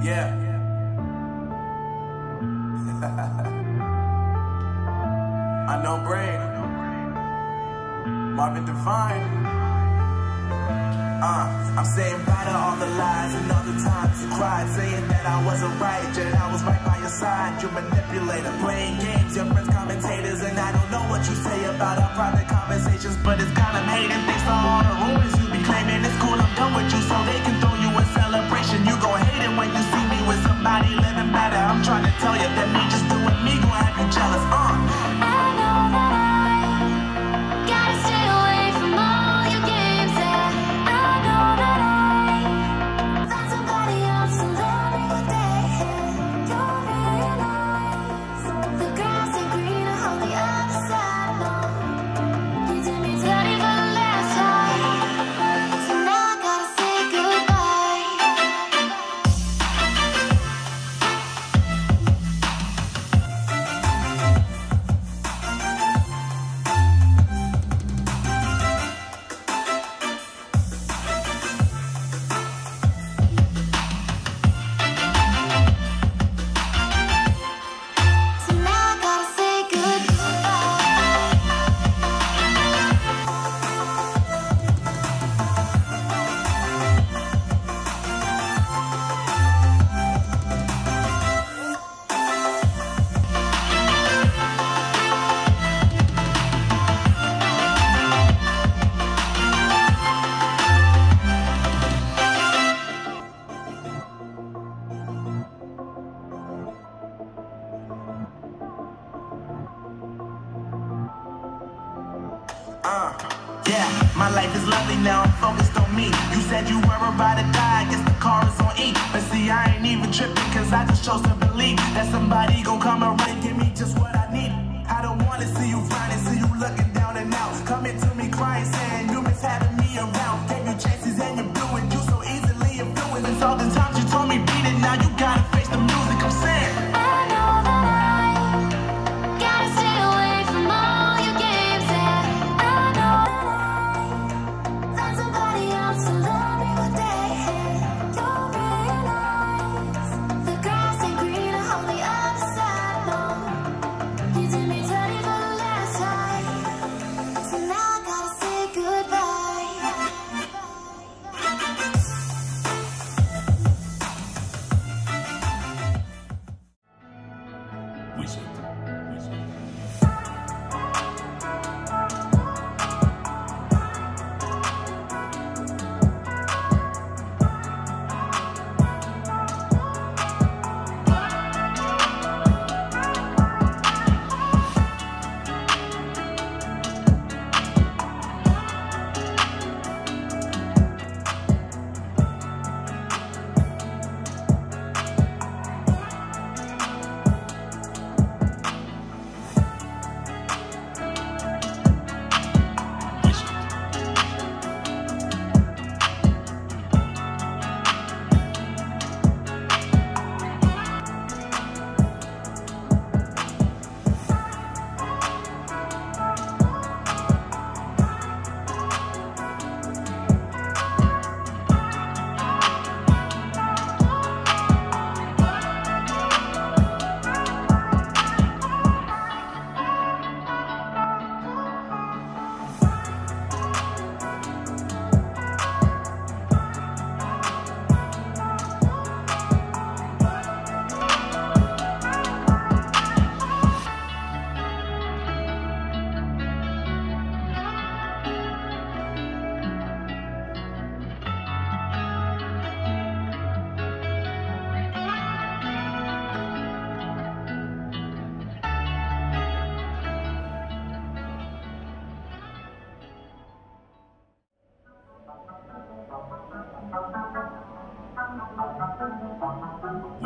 Yeah. Unknown Brain. Marvin Divine. I'm saying bye to all the lies and all the times you cried, saying that I wasn't right, yet I was right by your side. You manipulator, playing games, your friends commentators, and I don't know what you say about our private conversations, but it's kind of hating. Thanks for all the rumors you be claiming. It's cool, I'm done with you, so they can throw you a celebration. You gon' hate it when you see me with somebody living better. I'm trying to tell you that me just doing me gon' have you jealous. Yeah, my life is lovely now, I'm focused on me. You said you were about to die, I guess the car is on E. But see, I ain't even tripping, cause I just chose to believe that somebody gon' come around and give me just what I need. I don't wanna see you flying, see you looking down and out, coming to me crying, saying you miss having me around. Gave you chances and you blew it, you so easily influenced. And all the times you told me beat it, now you gotta face the music. I'm saying I know that I gotta stay away from all your games. And I know that somebody else to love me one day. You'll realize the grass ain't greener on the other side. No, you did me dirty for the last time, so now I gotta say goodbye.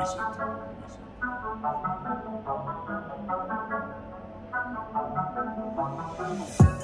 Appreciate it.